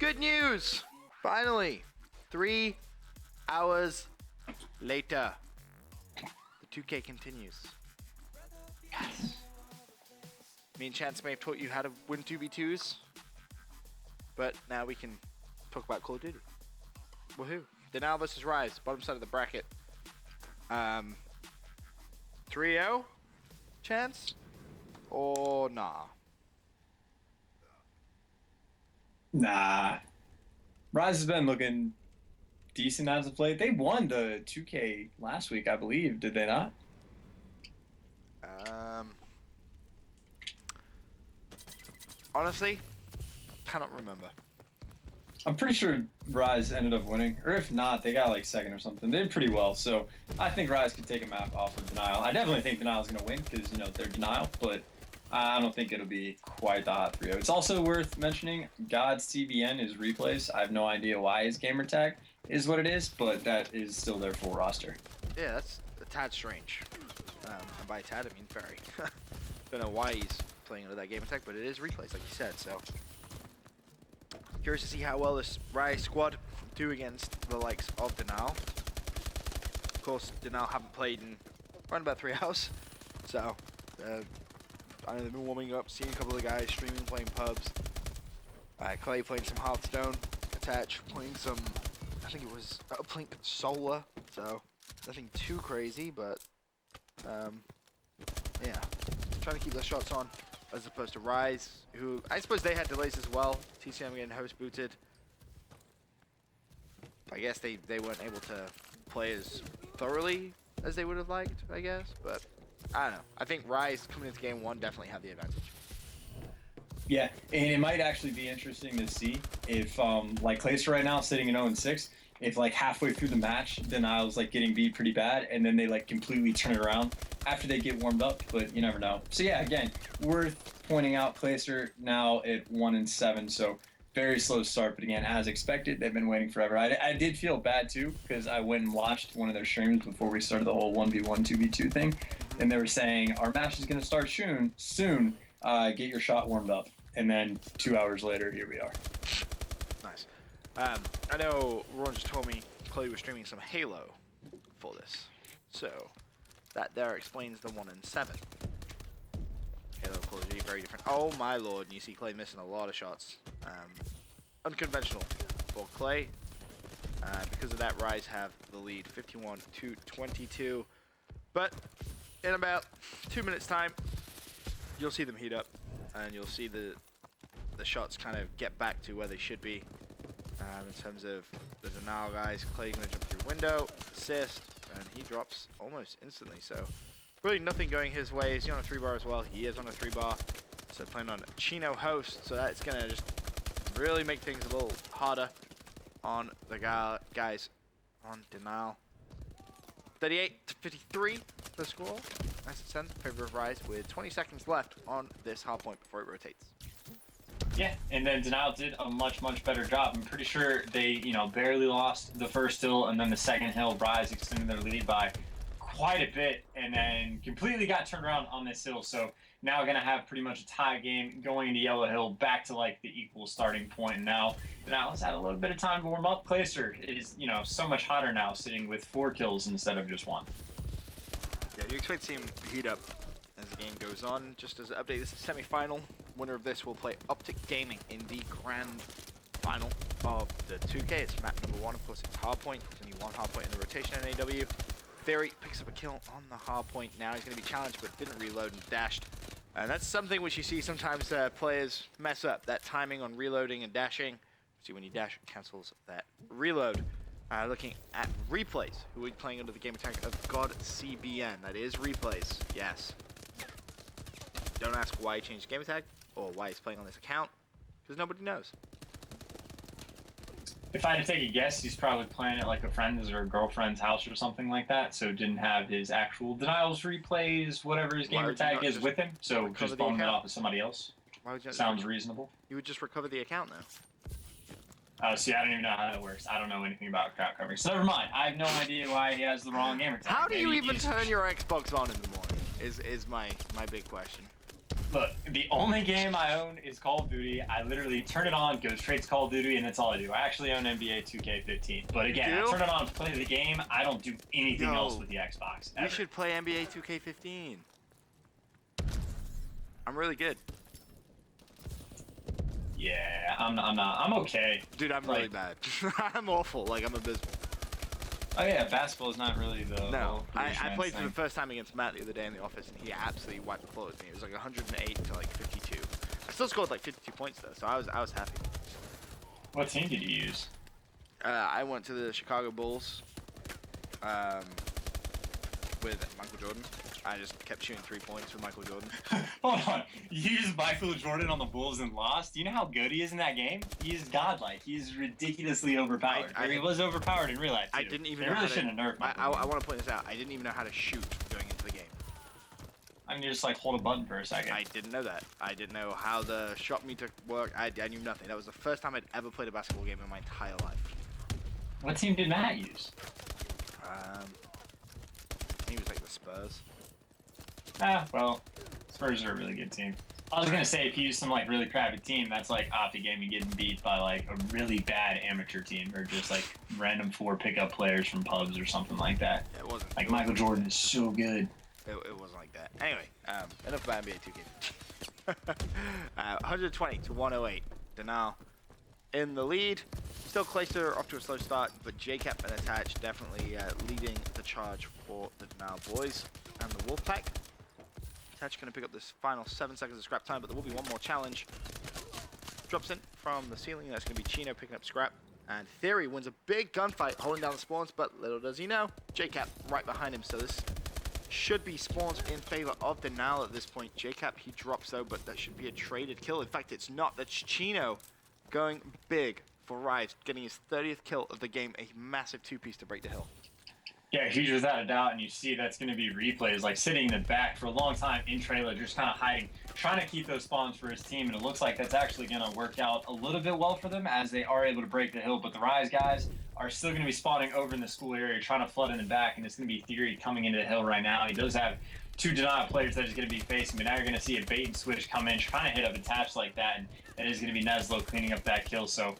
Good news! Finally, 3 hours later, the 2K continues. Yes. Me and Chance may have taught you how to win 2v2s, but now we can talk about Call of Duty. Woohoo. Denial versus Rise, bottom side of the bracket. 3-0 Chance? Or nah? Nah. Rise has been looking decent as of late. They won the 2K last week, I believe. Did they not? Honestly, cannot remember. I'm pretty sure Rise ended up winning. Or if not, they got like second or something. They did pretty well. So I think Rise could take a map off of Denial. I definitely think Denial's going to win because, you know, they're Denial. But I don't think it'll be quite the hot 3-0. It's also worth mentioning God's CBN is replays. I have no idea why his gamer tag is what it is, but that is still their full roster. Yeah, that's a tad strange. And by tad, I mean very. Don't know why he's playing under that gamer tag, but it is replays, like you said, so. Curious to see how well this Rise squad do against the likes of Denial. Of course, Denial haven't played in around about 3 hours, so I know they've been warming up, seeing a couple of the guys streaming, playing pubs. Clay playing some Hearthstone, Attach playing some, I think it was Uplink Solar, so nothing too crazy, but yeah, trying to keep their shots on as opposed to Rise, who I suppose they had delays as well. TCM getting host booted. I guess they weren't able to play as thoroughly as they would have liked, I guess, but I don't know. I think Rise coming into game 1 definitely have the advantage. Yeah, and it might actually be interesting to see if, like Clayster right now sitting in 0-6, if like halfway through the match, Denial's like getting beat pretty bad, and then they like completely turn it around after they get warmed up, but you never know. So yeah, again, worth pointing out, Clayster now at 1-7, so very slow start, but again, as expected, they've been waiting forever. I did feel bad too, because I went and watched one of their streams before we started the whole 1v1, 2v2 thing, and they were saying, our match is going to start soon, get your shot warmed up. And then 2 hours later, here we are. Nice. I know Ron just told me Chloe was streaming some Halo for this. So, that there explains the 1-7. Halo Call of Duty, very different. Oh my lord, and you see Clay missing a lot of shots. Unconventional for Clay. Because of that, Rise have the lead, 51-22. But in about 2 minutes time, you'll see them heat up. And you'll see the shots kind of get back to where they should be. In terms of the Denial guys, Clay going to jump through window, assist, and he drops almost instantly. So really nothing going his way. Is he on a 3-bar as well? He is on a 3-bar. So playing on Chino host. So that's going to just really make things a little harder on the guys on Denial. 38-53 the score. Nice and sent in favor of Rise with 20 seconds left on this hard point before it rotates. Yeah, and then Denial did a much better job. I'm pretty sure they, you know, barely lost the first hill, and then the second hill, Rise extended their lead by quite a bit, and then completely got turned around on this hill. So now going to have pretty much a tie game going into Yellow Hill, back to like the equal starting point. And now Denial has had a little bit of time to warm up. Clayster is, you know, so much hotter now, sitting with 4 kills instead of just 1. Yeah, you expect to see him heat up as the game goes on. Just as an update, this is the semi-final. Winner of this will play Optic Gaming in the grand final of the 2K. It's map number 1. Of course, it's hardpoint. There's only 1 hardpoint in the rotation NAW. Theory picks up a kill on the hardpoint. Now he's going to be challenged, but didn't reload and dashed. And that's something which you see sometimes players mess up. That timing on reloading and dashing. See, when you dash, it cancels that reload. Looking at replays, who will be playing under the game attack of God CBN. That is replays, yes. Don't ask why he changed game attack or why he's playing on this account, because nobody knows. If I had to take a guess, he's probably playing at like a friend's or a girlfriend's house or something like that, so didn't have his actual Denials replays, whatever his gamer tag is with him, so just bone it off with somebody else. Sounds reasonable. You would just recover the account though. Oh, see, I don't even know how that works. I don't know anything about crowd coverage. So never mind. I have no idea why he has the wrong gamer tag. How do you even turn your Xbox on in the morning? Is my big question. Look, the only game I own is Call of Duty. I literally turn it on, go straight to Call of Duty, and that's all I do. I actually own NBA 2K15. But again, I turn it on to play the game. I don't do anything else with the Xbox. We should play NBA 2K15. I'm really good. Yeah, I'm not. I'm okay. Dude, I'm really bad. I'm awful. Like, I'm abysmal. Oh yeah, basketball is not really the. No, I played for the first time against Matt the other day in the office, and he absolutely wiped the floor with me. It was like 108 to like 52. I still scored like 52 points though, so I was happy. What team did you use? I went to the Chicago Bulls with Michael Jordan. I just kept shooting 3 points with Michael Jordan. Hold on, you used Michael Jordan on the Bulls and lost? Do you know how good he is in that game? He's godlike. He's ridiculously overpowered. He was overpowered in real life too. I didn't even they know really how shouldn't have nerfed Michael I want to point this out. I didn't even know how to shoot going into the game. I mean, you just like hold a button for a second. I didn't know that. I didn't know how the shot meter worked. I knew nothing. That was the first time I'd ever played a basketball game in my entire life. What team did Matt use? I think it was like the Spurs. Well, Spurs are a really good team. I was gonna say if you use some like really crappy team, that's like Opti Gaming getting beat by like a really bad amateur team or just like random 4 pickup players from pubs or something like that. Yeah, it wasn't. Like Michael Jordan is so good. It wasn't like that. Anyway, enough about NBA 2K. 120 to 108. Denal in the lead. Still Clayster off to a slow start, but JCap and Attach definitely leading the charge for the Denal boys and the Wolfpack. Attach going to pick up this final 7 seconds of scrap time, but there will be one more challenge. Drops in from the ceiling. That's going to be Chino picking up scrap. And Theory wins a big gunfight holding down the spawns, but little does he know, JCap right behind him. So this should be spawns in favor of Denal at this point. JCap, he drops though, but that should be a traded kill. In fact, it's not. That's Chino going big for Rise, getting his 30th kill of the game. A massive 2-piece to break the hill. Yeah, huge without a doubt, and you see that's going to be replays, like sitting in the back for a long time in trailer, just kind of hiding, trying to keep those spawns for his team, and it looks like that's actually going to work out a little bit well for them as they are able to break the hill, but the Rise guys are still going to be spawning over in the school area, trying to flood in the back, and it's going to be Theory coming into the hill right now. He does have 2 Denial players that he's going to be facing, but now you're going to see a bait and switch come in, trying to hit up Attach like that, and that is going to be Neslo cleaning up that kill, so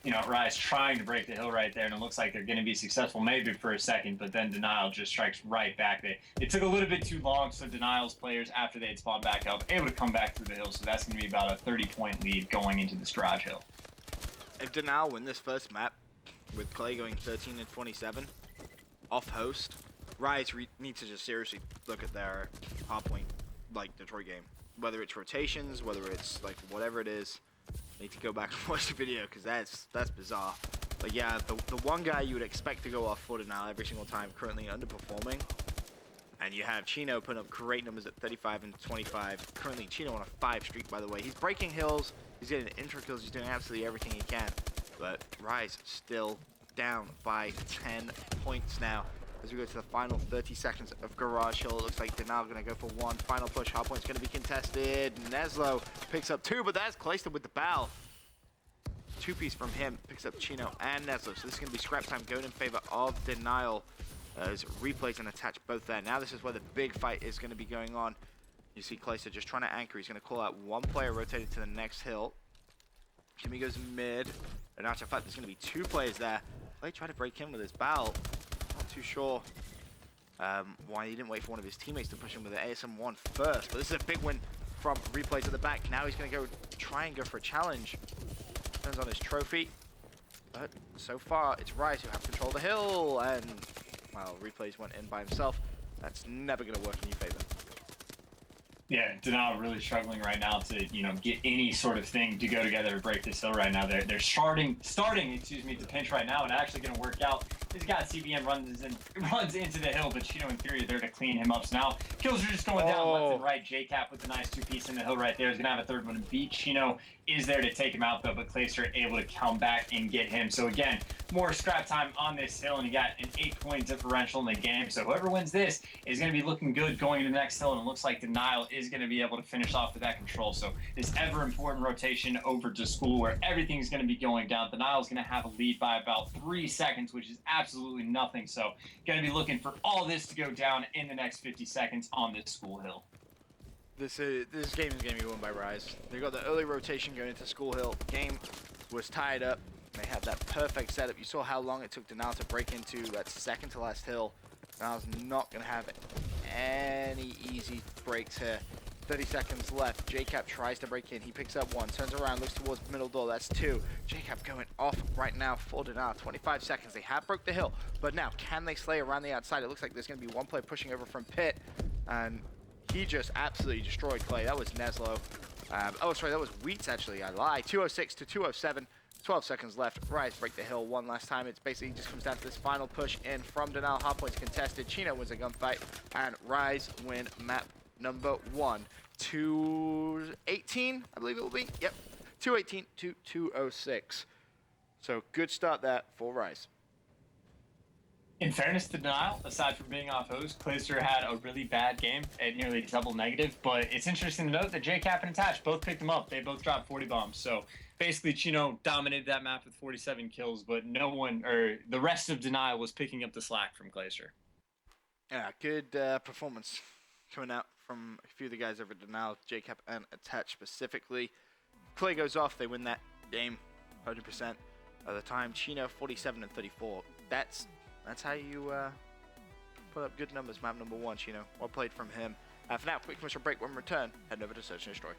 you know, Rise trying to break the hill right there, and it looks like they're going to be successful maybe for a second, but then Denial just strikes right back. It took a little bit too long, so Denial's players, after they had spawned back up, able to come back through the hill, so that's going to be about a 30-point lead going into this garage hill. If Denial win this first map, with Clay going 13 and 27, off host, Rise needs to just seriously look at their hardpoint, like Detroit game. Whether it's rotations, whether it's like whatever it is, need to go back and watch the video because that's bizarre. But yeah, the one guy you would expect to go off for Denial every single time currently underperforming, and you have Chino putting up great numbers at 35 and 25. Currently Chino on a 5 streak, by the way. He's breaking hills, he's getting intro kills, he's doing absolutely everything he can. But Rise still down by 10 points now. As we go to the final 30 seconds of Garage Hill, it looks like Denial going to go for one final push. Hardpoint's going to be contested. Neslo picks up 2, but that's Clayster with the bow. 2-piece from him, picks up Chino and Neslo. So this is going to be scrap time going in favor of Denial. As replays and Attach both there. Now this is where the big fight is going to be going on. You see Clayster just trying to anchor. He's going to call out one player rotating to the next hill. Jimmy goes mid. In actual fact, there's going to be 2 players there. Clay tried to break him with his bow. Not too sure why he didn't wait for one of his teammates to push him with the ASM-1 first. But this is a big win from Replays at the back. Now he's going to try and go for a challenge. Turns on his trophy. But so far, it's Rise who have control of the hill. And, well, Replays went in by himself. That's never going to work in your favor. Yeah, Denial really struggling right now to, you know, get any sort of thing to go together to break this hill right now. They're starting, to pinch right now, and actually going to work out. He's got CBM runs into the hill, but Chino in theory there to clean him up. So now kills are just going down left and right. JCap with the nice 2-piece in the hill right there is going to have a 3rd one to beat. Chino is there to take him out though, but Clayster able to come back and get him. So again, more scrap time on this hill, and you got an 8-point differential in the game. So whoever wins this is going to be looking good going into the next hill, and it looks like Denial is going to be able to finish off with that control. So this ever important rotation over to school where everything's going to be going down. Denial is going to have a lead by about 3 seconds, which is absolutely nothing. So going to be looking for all this to go down in the next 50 seconds on this school hill. This game is going to be won by Rise. They got the early rotation going into School Hill. Game was tied up. They had that perfect setup. You saw how long it took Denal to break into that second to last hill. Denal's not going to have any easy breaks here. 30 seconds left. JCap tries to break in. He picks up one, turns around, looks towards the middle door. That's two. JCap going off right now for Denal. 25 seconds. They have broke the hill, but now can they slay around the outside? It looks like there's going to be one player pushing over from pit, and he just absolutely destroyed Clay. That was Neslo. Oh, sorry, that was Wheats, actually. I lied. 206 to 207. 12 seconds left. Rise break the hill one last time. It's basically just comes down to this final push in from Denal. Hardpoint's contested. Chino wins a gunfight, and Rise win map number 1. 218, I believe it will be. Yep, 218 to 206. So good start there for Rise. In fairness to Denial, aside from being off host, Clayster had a really bad game at nearly double negative, but it's interesting to note that JCap and Attach both picked him up. They both dropped 40 bombs. So basically, Chino dominated that map with 47 kills, but no one, or the rest of Denial was picking up the slack from Clayster. Yeah, good performance coming out from a few of the guys over at Denial, JCap and Attach specifically. Clay goes off, they win that game 100% of the time. Chino 47 and 34. That's how you put up good numbers, map number 1, Chino. Well played from him. For now, quick commercial break. When we return, heading over to Search and Destroy.